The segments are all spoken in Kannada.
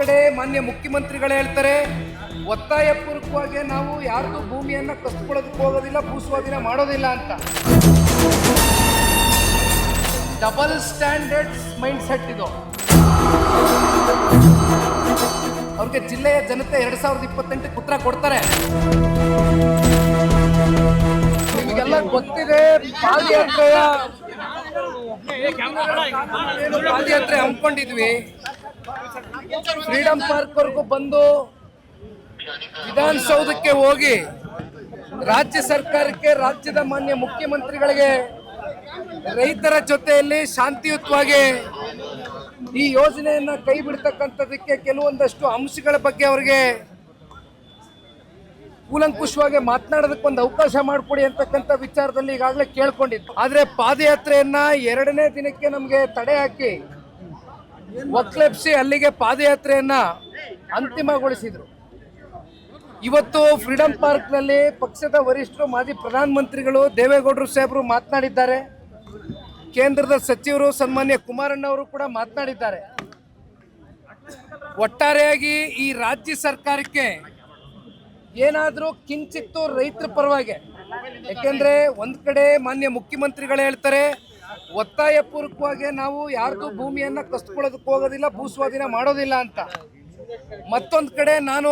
ಕಡೆ ಮಾನ್ಯ ಮುಖ್ಯಮಂತ್ರಿಗಳು ಹೇಳ್ತಾರೆ, ಒತ್ತಾಯ ಪೂರ್ವಕವಾಗಿ ನಾವು ಯಾರ್ದು ಭೂಮಿಯನ್ನ ಕಸ್ಕೊಳ್ಳೋದಕ್ಕೆ ಹೋಗೋದಿಲ್ಲ, ಭೂಸ್ವಾಧೀನ ಮಾಡೋದಿಲ್ಲ ಅಂತ. ಡಬಲ್ ಸ್ಟ್ಯಾಂಡರ್ಡ್ಸ್ ಮೈಂಡ್ ಸೆಟ್ ಇದು. ಅವ್ರಿಗೆ ಜಿಲ್ಲೆಯ ಜನತೆ 2028 ಉತ್ತರ ಕೊಡ್ತಾರೆ. ನಿಮಗೆಲ್ಲ ಗೊತ್ತಿದೆ, ಪಾದಯಾತ್ರೆ ಹಮ್ಮಿಕೊಂಡಿದ್ವಿ. ಫ್ರೀಡಂ ಪಾರ್ಕ್ ವರೆಗೂ ಬಂದು ವಿಧಾನಸೌಧಕ್ಕೆ ಹೋಗಿ ರಾಜ್ಯ ಸರ್ಕಾರಕ್ಕೆ, ರಾಜ್ಯದ ಮಾನ್ಯ ಮುಖ್ಯಮಂತ್ರಿಗಳಿಗೆ ರೈತರ ಜೊತೆಯಲ್ಲಿ ಶಾಂತಿಯುತವಾಗಿ ಈ ಯೋಜನೆಯನ್ನ ಕೈ ಬಿಡ್ತಕ್ಕಂಥದಕ್ಕೆ ಕೆಲವೊಂದಷ್ಟು ಅಂಶಗಳ ಬಗ್ಗೆ ಅವರಿಗೆ ಕೂಲಂಕುಷವಾಗಿ ಮಾತನಾಡೋದಕ್ಕೊಂದು ಅವಕಾಶ ಮಾಡಿಕೊಡಿ ಅಂತಕ್ಕಂಥ ವಿಚಾರದಲ್ಲಿ ಈಗಾಗಲೇ ಕೇಳ್ಕೊಂಡಿದ್ದು. ಆದರೆ ಪಾದಯಾತ್ರೆಯನ್ನ 2ನೇ ದಿನಕ್ಕೆ ನಮಗೆ ತಡೆ ಹಾಕಿ ಒಕ್ಲೆಪ್ಸಿ ಅಲ್ಲಿಗೆ ಪಾದಯಾತ್ರೆಯನ್ನ ಅಂತಿಮಗೊಳಿಸಿದ್ರು. ಇವತ್ತು ಫ್ರೀಡಂ ಪಾರ್ಕ್ನಲ್ಲಿ ಪಕ್ಷದ ವರಿಷ್ಠರು, ಮಾಜಿ ಪ್ರಧಾನಮಂತ್ರಿಗಳು ದೇವೇಗೌಡರು ಸಾಹೇಬರು ಮಾತನಾಡಿದ್ದಾರೆ. ಕೇಂದ್ರದ ಸಚಿವರು ಸನ್ಮಾನ್ಯ ಕುಮಾರಣ್ಣ ಅವರು ಕೂಡ ಮಾತನಾಡಿದ್ದಾರೆ. ಒಟ್ಟಾರೆಯಾಗಿ ಈ ರಾಜ್ಯ ಸರ್ಕಾರಕ್ಕೆ ಏನಾದರೂ ಕಿಂಚಿತ್ತು ರೈತರ ಪರವಾಗಿ, ಯಾಕೆಂದ್ರೆ ಒಂದ್ ಕಡೆ ಮಾನ್ಯ ಮುಖ್ಯಮಂತ್ರಿಗಳು ಹೇಳ್ತಾರೆ, ಒತ್ತಾಯ ಪೂರ್ವಕವಾಗಿ ನಾವು ಯಾರ್ದು ಭೂಮಿಯನ್ನ ಕಸ್ಕೊಳ್ಳೋದಕ್ಕೆ ಹೋಗೋದಿಲ್ಲ, ಭೂಸ್ವಾಧೀನ ಮಾಡೋದಿಲ್ಲ ಅಂತ. ಮತ್ತೊಂದು ಕಡೆ ನಾನು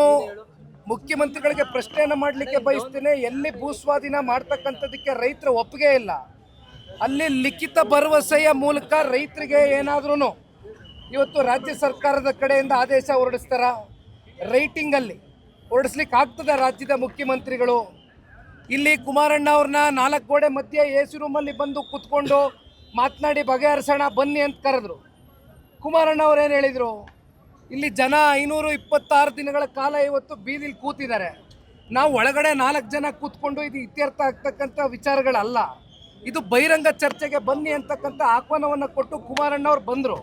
ಮುಖ್ಯಮಂತ್ರಿಗಳಿಗೆ ಪ್ರಶ್ನೆಯನ್ನು ಮಾಡಲಿಕ್ಕೆ ಬಯಸ್ತೇನೆ, ಎಲ್ಲಿ ಭೂಸ್ವಾಧೀನ ಮಾಡ್ತಕ್ಕಂಥದಕ್ಕೆ ರೈತರ ಒಪ್ಪಿಗೆ ಇಲ್ಲ, ಅಲ್ಲಿ ಲಿಖಿತ ಭರವಸೆಯ ಮೂಲಕ ರೈತರಿಗೆ ಏನಾದ್ರೂ ಇವತ್ತು ರಾಜ್ಯ ಸರ್ಕಾರದ ಕಡೆಯಿಂದ ಆದೇಶ ಹೊರಡಿಸ್ತಾರ, ರೈಟಿಂಗಲ್ಲಿ ಹೊರಡಿಸ್ಲಿಕ್ಕೆ ಆಗ್ತದೆ ರಾಜ್ಯದ ಮುಖ್ಯಮಂತ್ರಿಗಳು. ಇಲ್ಲಿ ಕುಮಾರಣ್ಣ ಅವ್ರನ್ನ 4 ಗೋಡೆ ಮಧ್ಯೆ AC ರೂಮಲ್ಲಿ ಬಂದು ಕೂತ್ಕೊಂಡು ಮಾತನಾಡಿ ಬಗೆಹರಿಸೋಣ ಬನ್ನಿ ಅಂತ ಕರೆದ್ರು. ಕುಮಾರಣ್ಣ ಅವ್ರೇನು ಹೇಳಿದರು, ಇಲ್ಲಿ ಜನ 526 ದಿನಗಳ ಕಾಲ ಇವತ್ತು ಬೀದಿಲಿ ಕೂತಿದ್ದಾರೆ, ನಾವು ಒಳಗಡೆ 4 ಜನ ಕೂತ್ಕೊಂಡು ಇದು ಇತ್ಯರ್ಥ ಆಗ್ತಕ್ಕಂಥ ವಿಚಾರಗಳಲ್ಲ, ಇದು ಬಹಿರಂಗ ಚರ್ಚೆಗೆ ಬನ್ನಿ ಅಂತಕ್ಕಂಥ ಆಹ್ವಾನವನ್ನು ಕೊಟ್ಟು ಕುಮಾರಣ್ಣ ಅವ್ರು ಬಂದರು.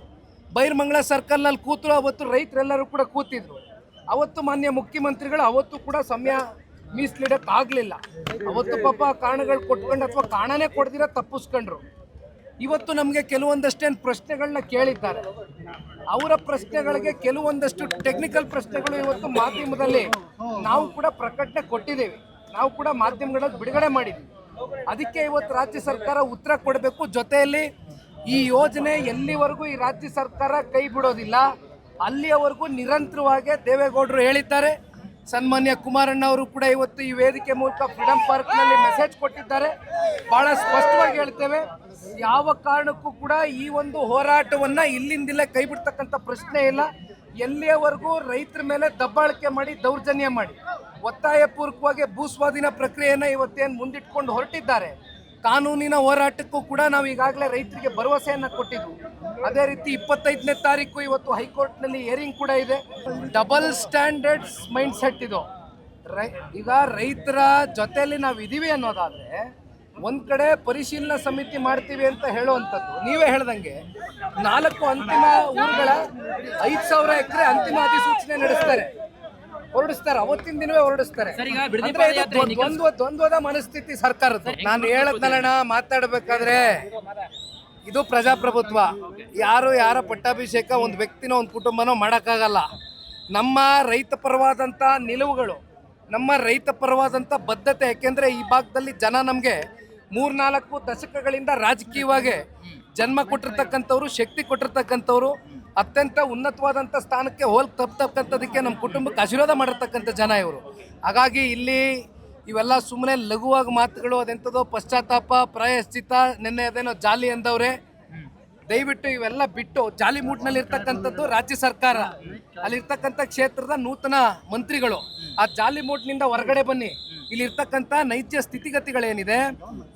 ಬೈರಮಂಗಲ ಸರ್ಕಲ್ನಲ್ಲಿ ಕೂತರು. ಅವತ್ತು ರೈತರೆಲ್ಲರೂ ಕೂಡ ಕೂತಿದ್ರು. ಅವತ್ತು ಮಾನ್ಯ ಮುಖ್ಯಮಂತ್ರಿಗಳು ಅವತ್ತು ಕೂಡ ಸಮಯ ಮೀಸಲಿಡಕ್ಕೆ ಆಗಲಿಲ್ಲ. ಅವತ್ತು ಪಾಪ ಕಾರಣಗಳು ಕೊಟ್ಕೊಂಡು ಅಥವಾ ಕಾರಣನೇ ಕೊಡ್ದಿರ ತಪ್ಪಿಸ್ಕೊಂಡ್ರು. ಇವತ್ತು ನಮಗೆ ಕೆಲವೊಂದಷ್ಟೇನು ಪ್ರಶ್ನೆಗಳನ್ನ ಕೇಳಿದ್ದಾರೆ. ಅವರ ಪ್ರಶ್ನೆಗಳಿಗೆ ಕೆಲವೊಂದಷ್ಟು ಟೆಕ್ನಿಕಲ್ ಪ್ರಶ್ನೆಗಳು ಇವತ್ತು ಮಾಧ್ಯಮದಲ್ಲಿ ನಾವು ಕೂಡ ಪ್ರಕಟಣೆ ಕೊಟ್ಟಿದ್ದೇವೆ, ನಾವು ಕೂಡ ಮಾಧ್ಯಮಗಳಲ್ಲಿ ಬಿಡುಗಡೆ ಮಾಡಿದ್ವಿ. ಅದಕ್ಕೆ ಇವತ್ತು ರಾಜ್ಯ ಸರ್ಕಾರ ಉತ್ತರ ಕೊಡಬೇಕು. ಜೊತೆಯಲ್ಲಿ ಈ ಯೋಜನೆ ಎಲ್ಲಿವರೆಗೂ ಈ ರಾಜ್ಯ ಸರ್ಕಾರ ಕೈ ಬಿಡೋದಿಲ್ಲ ಅಲ್ಲಿಯವರೆಗೂ ನಿರಂತರವಾಗಿ ದೇವೇಗೌಡರು ಹೇಳಿದ್ದಾರೆ. ಸನ್ಮಾನ್ಯ ಕುಮಾರಣ್ಣ ಅವರು ಕೂಡ ಇವತ್ತು ಈ ವೇದಿಕೆ ಮೂಲಕ ಫ್ರೀಡಂ ಪಾರ್ಕ್ನಲ್ಲಿ ಮೆಸೇಜ್ ಕೊಟ್ಟಿದ್ದಾರೆ. ಬಹಳ ಸ್ಪಷ್ಟವಾಗಿ ಹೇಳ್ತೇವೆ, ಯಾವ ಕಾರಣಕ್ಕೂ ಕೂಡ ಈ ಒಂದು ಹೋರಾಟವನ್ನ ಇಲ್ಲಿಂದಲೇ ಕೈ ಬಿಡ್ತಕ್ಕಂಥ ಪ್ರಶ್ನೆ ಇಲ್ಲ. ಎಲ್ಲಿಯವರೆಗೂ ರೈತರ ಮೇಲೆ ದಬ್ಬಾಳಿಕೆ ಮಾಡಿ, ದೌರ್ಜನ್ಯ ಮಾಡಿ, ಒತ್ತಾಯ ಪೂರ್ವಕವಾಗಿ ಭೂಸ್ವಾಧೀನ ಪ್ರಕ್ರಿಯೆಯನ್ನು ಇವತ್ತೇನು ಮುಂದಿಟ್ಕೊಂಡು ಹೊರಟಿದ್ದಾರೆ, ಕಾನೂನಿನ ಹೋರಾಟಕ್ಕೂ ಕೂಡ ನಾವು ಈಗಾಗಲೇ ರೈತರಿಗೆ ಭರವಸೆಯನ್ನು ಕೊಟ್ಟಿದ್ವು. ಅದೇ ರೀತಿ 25ನೇ ತಾರೀಕು ಇವತ್ತು ಹೈಕೋರ್ಟ್ನಲ್ಲಿ ಹಿಯರಿಂಗ್ ಕೂಡ ಇದೆ. ಡಬಲ್ ಸ್ಟ್ಯಾಂಡರ್ಡ್ಸ್ ಮೈಂಡ್ ಸೆಟ್ ಇದು. ಈಗ ರೈತರ ಜೊತೆಯಲ್ಲಿ ನಾವು ಇದೀವಿ ಅನ್ನೋದಾದ್ರೆ, ಒಂದ್ ಕಡೆ ಪರಿಶೀಲನಾ ಸಮಿತಿ ಮಾಡ್ತೀವಿ ಅಂತ ಹೇಳುವಂಥದ್ದು, ನೀವೇ ಹೇಳ್ದಂಗೆ 4 ಅಂತಿಮ ಊರುಗಳ 5,000 ಎಕರೆ ಅಂತಿಮ ಅಧಿಸೂಚನೆ ಹೊರಡಿಸ್ತಾರೆ, ಅವತ್ತಿನ ದಿನವೇ ಹೊರಡಿಸ್ತಾರೆ. ದ್ವಂದ್ವದ ಮನಸ್ಥಿತಿ ಸರ್ಕಾರದ್ದು. ನಾನು ಹೇಳದ್ನಲ್ಲಣ್ಣ, ಮಾತಾಡಬೇಕಾದ್ರೆ ಇದು ಪ್ರಜಾಪ್ರಭುತ್ವ. ಯಾರ ಪಟ್ಟಾಭಿಷೇಕ ಒಂದು ವ್ಯಕ್ತಿನೋ ಒಂದು ಕುಟುಂಬನೋ ಮಾಡೋಕ್ಕಾಗಲ್ಲ. ನಮ್ಮ ರೈತ ಪರವಾದಂಥ ನಿಲುವುಗಳು, ನಮ್ಮ ರೈತ ಪರವಾದಂಥ ಬದ್ಧತೆ, ಯಾಕೆಂದರೆ ಈ ಭಾಗದಲ್ಲಿ ಜನ ನಮಗೆ 3-4 ದಶಕಗಳಿಂದ ರಾಜಕೀಯವಾಗಿ ಜನ್ಮ ಕೊಟ್ಟಿರ್ತಕ್ಕಂಥವ್ರು, ಶಕ್ತಿ ಕೊಟ್ಟಿರ್ತಕ್ಕಂಥವ್ರು, ಅತ್ಯಂತ ಉನ್ನತವಾದಂಥ ಸ್ಥಾನಕ್ಕೆ ತಪ್ಪತಕ್ಕಂಥದಕ್ಕೆ ನಮ್ಮ ಕುಟುಂಬಕ್ಕೆ ಆಶೀರ್ವಾದ ಮಾಡಿರ್ತಕ್ಕಂಥ ಜನ ಇವರು. ಹಾಗಾಗಿ ಇಲ್ಲಿ ಇವೆಲ್ಲ ಸುಮ್ಮನೆ ಲಘುವಾಗಿ ಮಾತುಗಳು, ಅದೆಂಥದೋ ಪಶ್ಚಾತ್ತಾಪ, ಪ್ರಾಯಶ್ಚಿತ್ತ, ನಿನ್ನೆ ಅದೇನೋ ಜಾಲಿ ಅಂದವ್ರೆ, ದಯವಿಟ್ಟು ಇವೆಲ್ಲ ಬಿಟ್ಟು ಜಾಲಿ ಮೂಟ್ನಲ್ಲಿ ಇರ್ತಕ್ಕಂಥದ್ದು ರಾಜ್ಯ ಸರ್ಕಾರ, ಅಲ್ಲಿರ್ತಕ್ಕಂಥ ಕ್ಷೇತ್ರದ ನೂತನ ಮಂತ್ರಿಗಳು, ಆ ಜಾಲಿ ಮೂಟ್ನಿಂದ ಹೊರಗಡೆ ಬನ್ನಿ. ಇಲ್ಲಿರ್ತಕ್ಕಂಥ ನೈಜ ಸ್ಥಿತಿಗತಿಗಳೇನಿದೆ,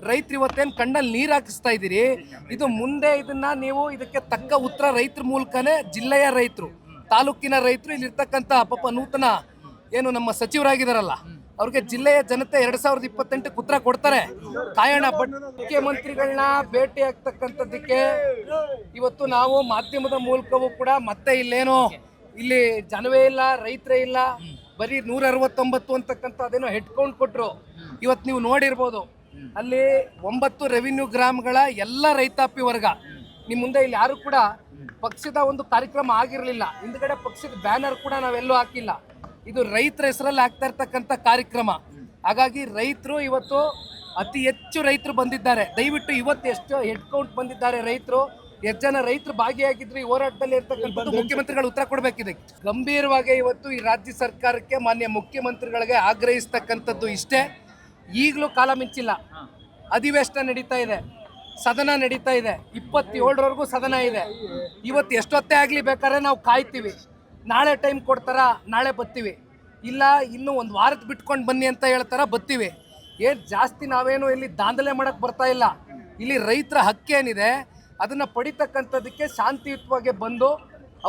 ರೈತರು ಇವತ್ತೇನು ಕಣ್ಣಲ್ಲಿ ನೀರು ಹಾಕಿಸ್ತಾ ಇದ್ದೀರಿ, ಇದು ಮುಂದೆ ಇದನ್ನ ನೀವು ಇದಕ್ಕೆ ತಕ್ಕ ಉತ್ತರ ರೈತರ ಮೂಲಕನೇ, ಜಿಲ್ಲೆಯ ರೈತರು, ತಾಲೂಕಿನ ರೈತರು, ಇಲ್ಲಿರ್ತಕ್ಕಂಥ ಪಾಪ ನೂತನ ಏನು ನಮ್ಮ ಸಚಿವರಾಗಿದ್ದಾರಲ್ಲ ಅವ್ರಿಗೆ ಜಿಲ್ಲೆಯ ಜನತೆ 2028 ಉತ್ತರ ಕೊಡ್ತಾರೆ. ಕಾಯೋಣ. ಬಟ್ ಮುಖ್ಯಮಂತ್ರಿಗಳನ್ನ ಭೇಟಿ ಆಗ್ತಕ್ಕಂಥದ್ದಕ್ಕೆ ಇವತ್ತು ನಾವು ಮಾಧ್ಯಮದ ಮೂಲಕವೂ ಕೂಡ ಮತ್ತೆ ಇಲ್ಲೇನೋ ಇಲ್ಲಿ ಜನವೇ ಇಲ್ಲ, ರೈತರೇ ಇಲ್ಲ, ಬರೀ 169 ಅಂತಕ್ಕಂಥ ಅದೇನೋ ಹೆಡ್ ಕೌಂಟ್ ಕೊಟ್ಟರು. ಇವತ್ತು ನೀವು ನೋಡಿರ್ಬೋದು, ಅಲ್ಲಿ 9 ರೆವಿನ್ಯೂ ಗ್ರಾಮಗಳ ಎಲ್ಲ ರೈತಾಪಿ ವರ್ಗ ನಿಮ್ಮ ಮುಂದೆ ಇಲ್ಲಿ ಯಾರು ಕೂಡ ಪಕ್ಷದ ಒಂದು ಕಾರ್ಯಕ್ರಮ ಆಗಿರಲಿಲ್ಲ. ಹಿಂದ್ಗಡೆ ಪಕ್ಷದ ಬ್ಯಾನರ್ ಕೂಡ ನಾವೆಲ್ಲೂ ಹಾಕಿಲ್ಲ. ಇದು ರೈತರ ಹೆಸರಲ್ಲಿ ಆಗ್ತಾ ಇರ್ತಕ್ಕಂಥ ಕಾರ್ಯಕ್ರಮ. ಹಾಗಾಗಿ ರೈತರು ಇವತ್ತು ಅತಿ ಹೆಚ್ಚು ರೈತರು ಬಂದಿದ್ದಾರೆ. ದಯವಿಟ್ಟು ಇವತ್ತು ಎಷ್ಟು ಹೆಡ್ ಕೌಂಟ್ ಬಂದಿದ್ದಾರೆ ರೈತರು, ಎಷ್ಟು ಜನ ರೈತರು ಭಾಗಿಯಾಗಿದ್ರು ಈ ಹೋರಾಟದಲ್ಲಿ ಇರ್ತಕ್ಕಂಥದ್ದು ಮುಖ್ಯಮಂತ್ರಿಗಳು ಉತ್ತರ ಕೊಡಬೇಕಿದೆ. ಗಂಭೀರವಾಗಿ ಇವತ್ತು ಈ ರಾಜ್ಯ ಸರ್ಕಾರಕ್ಕೆ ಮಾನ್ಯ ಮುಖ್ಯಮಂತ್ರಿಗಳಿಗೆ ಆಗ್ರಹಿಸ್ತಕ್ಕಂಥದ್ದು ಇಷ್ಟೇ. ಈಗಲೂ ಕಾಲ ಮಿಂಚಿಲ್ಲ. ಅಧಿವೇಶನ ನಡೀತಾ ಇದೆ, ಸದನ ನಡೀತಾ ಇದೆ, 27ರವರೆಗೂ ಸದನ ಇದೆ. ಇವತ್ತು ಎಷ್ಟೊತ್ತೇ ಆಗಲಿ ಬೇಕಾದ್ರೆ ನಾವು ಕಾಯ್ತೀವಿ. ನಾಳೆ ಟೈಮ್ ಕೊಡ್ತಾರ, ನಾಳೆ ಬರ್ತೀವಿ. ಇಲ್ಲ ಇನ್ನೂ ಒಂದು ವಾರದ ಬಿಟ್ಕೊಂಡು ಬನ್ನಿ ಅಂತ ಹೇಳ್ತಾರ, ಬರ್ತೀವಿ. ಏನು ಜಾಸ್ತಿ ನಾವೇನು ಇಲ್ಲಿ ದಾಂಧಲೆ ಮಾಡೋಕ್ಕೆ ಬರ್ತಾ ಇಲ್ಲ. ಇಲ್ಲಿ ರೈತರ ಹಕ್ಕೇನಿದೆ ಅದನ್ನು ಪಡಿತಕ್ಕಂಥದ್ದಕ್ಕೆ ಶಾಂತಿಯುತವಾಗಿ ಬಂದು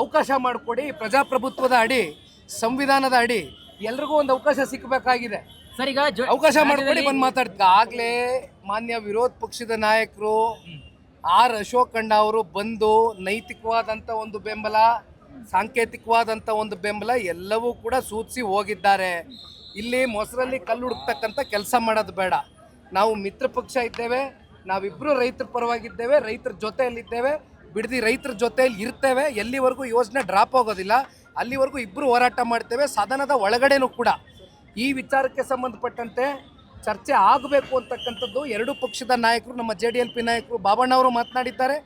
ಅವಕಾಶ ಮಾಡಿಕೊಡಿ. ಪ್ರಜಾಪ್ರಭುತ್ವದ ಅಡಿ, ಸಂವಿಧಾನದ ಅಡಿ ಎಲ್ರಿಗೂ ಒಂದು ಅವಕಾಶ ಸಿಕ್ಕಬೇಕಾಗಿದೆ. ಸರ್, ಈಗ ಅವಕಾಶ ಮಾಡಿಕೊಡಿ, ಬಂದು ಮಾತಾಡ್ತಾರೆ. ಆಗಲೇ ಮಾನ್ಯ ವಿರೋಧ ಪಕ್ಷದ ನಾಯಕರು ಆರ್ ಅಶೋಕ್ ಅಣ್ಣ ಅವರು ಬಂದು ನೈತಿಕವಾದಂಥ ಒಂದು ಬೆಂಬಲ, ಸಾಂಕೇತಿಕವಾದಂಥ ಒಂದು ಬೆಂಬಲ ಎಲ್ಲವೂ ಕೂಡ ಸೂಚಿಸಿ ಹೋಗಿದ್ದಾರೆ. ಇಲ್ಲಿ ಮೊಸರಲ್ಲಿ ಕಲ್ಲು ಹುಡುಕ್ತಕ್ಕಂಥ ಕೆಲಸ ಮಾಡೋದು ಬೇಡ. ನಾವು ಮಿತ್ರ ಪಕ್ಷ ಇದ್ದೇವೆ, ನಾವಿಬ್ಬರು ರೈತರ ಪರವಾಗಿದ್ದೇವೆ, ರೈತರ ಜೊತೆಯಲ್ಲಿದ್ದೇವೆ, ಬಿಡದಿ ರೈತರ ಜೊತೆಯಲ್ಲಿ ಇರ್ತೇವೆ. ಎಲ್ಲಿವರೆಗೂ ಯೋಜನೆ ಡ್ರಾಪ್ ಆಗೋದಿಲ್ಲ ಅಲ್ಲಿವರೆಗೂ ಇಬ್ಬರು ಹೋರಾಟ ಮಾಡ್ತೇವೆ. ಸದನದ ಒಳಗಡೆನೂ ಕೂಡ ಈ ವಿಚಾರಕ್ಕೆ ಸಂಬಂಧಪಟ್ಟಂತೆ ಚರ್ಚೆ ಆಗಬೇಕು ಅಂತಕ್ಕಂಥದ್ದು ಎರಡೂ ಪಕ್ಷದ ನಾಯಕರು, ನಮ್ಮ JDLP ನಾಯಕರು ಬಾಬಣ್ಣ ಅವರು ಮಾತನಾಡಿದ್ದಾರೆ.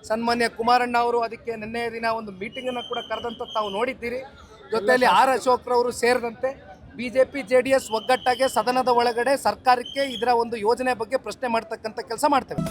ಸನ್ಮಾನ್ಯ ಕುಮಾರಣ್ಣ ಅವರು ಅದಕ್ಕೆ ನಿನ್ನೆ ದಿನ ಒಂದು ಮೀಟಿಂಗನ್ನು ಕೂಡ ಕರೆದಂಥ ತಾವು ನೋಡಿದ್ದೀರಿ. ಜೊತೆಯಲ್ಲಿ ಆರ್ ಅಶೋಕ್ರವರು ಸೇರಿದಂತೆ BJP JDS ಒಗ್ಗಟ್ಟಾಗೆ ಸದನದ ಒಳಗಡೆ ಸರ್ಕಾರಕ್ಕೆ ಇದರ ಒಂದು ಯೋಜನೆ ಬಗ್ಗೆ ಪ್ರಶ್ನೆ ಮಾಡ್ತಕ್ಕಂಥ ಕೆಲಸ ಮಾಡ್ತೇವೆ.